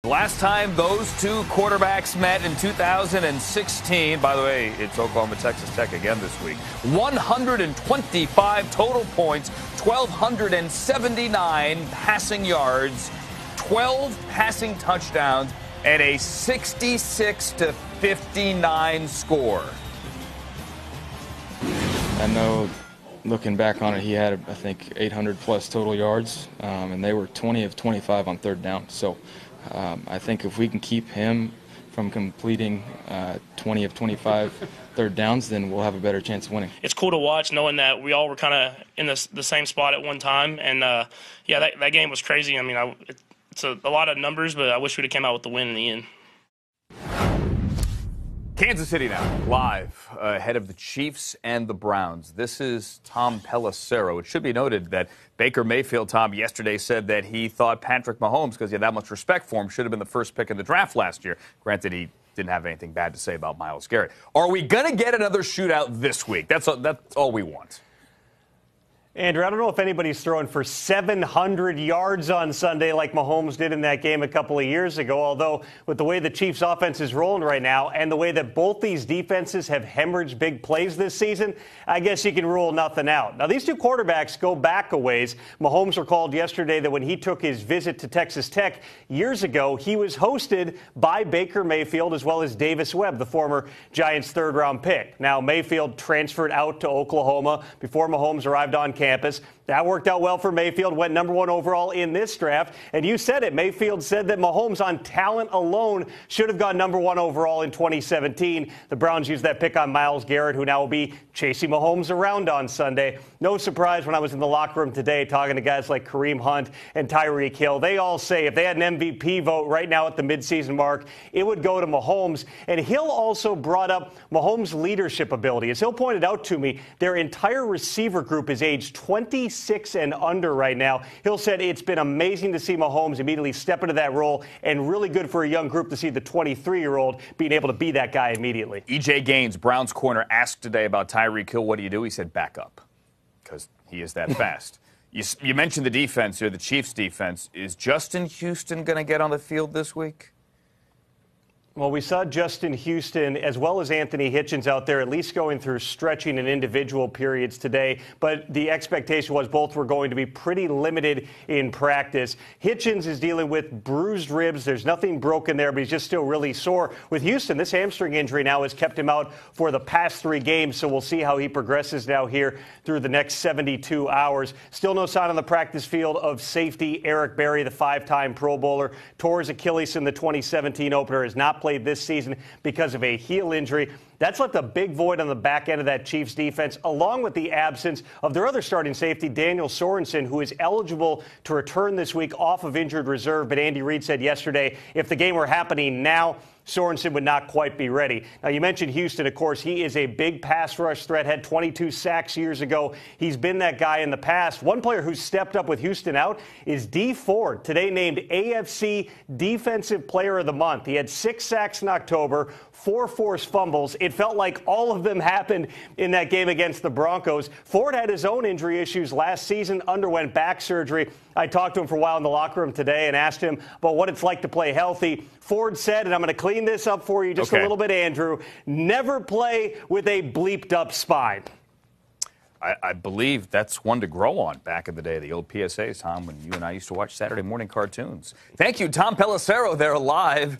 Last time those two quarterbacks met in 2016. By the way, it's Oklahoma, Texas Tech again this week. 125 total points, 1,279 passing yards, 12 passing touchdowns, and a 66-59 score. I know, looking back on it, he had, I think, 800-plus total yards, and they were 20 of 25 on third down. So I think if we can keep him from completing 20 of 25 third downs, then we'll have a better chance of winning. It's cool to watch knowing that we all were kind of in the same spot at one time. And, yeah, that game was crazy. I mean, it's a lot of numbers, but I wish we'd have came out with the win in the end. Kansas City now, live ahead of the Chiefs and the Browns. This is Tom Pelissero. It should be noted that Baker Mayfield, Tom, yesterday said that he thought Patrick Mahomes, because he had that much respect for him, should have been the first pick in the draft last year. Granted, he didn't have anything bad to say about Myles Garrett. Are we going to get another shootout this week? That's all we want. Andrew, I don't know if anybody's throwing for 700 yards on Sunday like Mahomes did in that game a couple of years ago, although with the way the Chiefs' offense is rolling right now and the way that both these defenses have hemorrhaged big plays this season, I guess you can rule nothing out. Now, these two quarterbacks go back a ways. Mahomes recalled yesterday that when he took his visit to Texas Tech years ago, he was hosted by Baker Mayfield as well as Davis Webb, the former Giants' third-round pick. Now, Mayfield transferred out to Oklahoma before Mahomes arrived on campus. That worked out well for Mayfield, went number 1 overall in this draft. And you said it. Mayfield said that Mahomes on talent alone should have gone number 1 overall in 2017. The Browns used that pick on Myles Garrett, who now will be chasing Mahomes around on Sunday. No surprise when I was in the locker room today talking to guys like Kareem Hunt and Tyreek Hill. They all say if they had an MVP vote right now at the midseason mark, it would go to Mahomes. And Hill also brought up Mahomes' leadership ability. As Hill pointed out to me, their entire receiver group is aged 26 and under right now. Hill said it's been amazing to see Mahomes immediately step into that role and really good for a young group to see the 23-year-old being able to be that guy immediately. E.J. Gaines, Browns corner, asked today about Tyreek Hill. What do you do? He said back up because he is that fast. You mentioned the defense here, the Chiefs' defense. Is Justin Houston going to get on the field this week? Well, we saw Justin Houston as well as Anthony Hitchens out there at least going through stretching and individual periods today. But the expectation was both were going to be pretty limited in practice. Hitchens is dealing with bruised ribs. There's nothing broken there, but he's just still really sore. With Houston, this hamstring injury now has kept him out for the past 3 games. So we'll see how he progresses now here through the next 72 hours. Still no sign on the practice field of safety Eric Berry, the 5-time Pro Bowler. Tore his Achilles in the 2017 opener, has not played this season because of a heel injury. That's left a big void on the back end of that Chiefs defense, along with the absence of their other starting safety, Daniel Sorensen, who is eligible to return this week off of injured reserve. But Andy Reid said yesterday, if the game were happening now, Sorensen would not quite be ready. Now, you mentioned Houston, of course. He is a big pass rush threat, had 22 sacks years ago. He's been that guy in the past. One player who stepped up with Houston out is Dee Ford, today named AFC Defensive Player of the Month. He had 6 sacks in October, 4 forced fumbles. It felt like all of them happened in that game against the Broncos. Ford had his own injury issues last season, underwent back surgery. I talked to him for a while in the locker room today and asked him about what it's like to play healthy. Ford said, and I'm going to clean this up for you just a little bit, Andrew, never play with a bleeped up spine. I believe that's one to grow on back in the day, the old PSAs, Tom, when you and I used to watch Saturday morning cartoons. Thank you, Tom Pelissero, there live.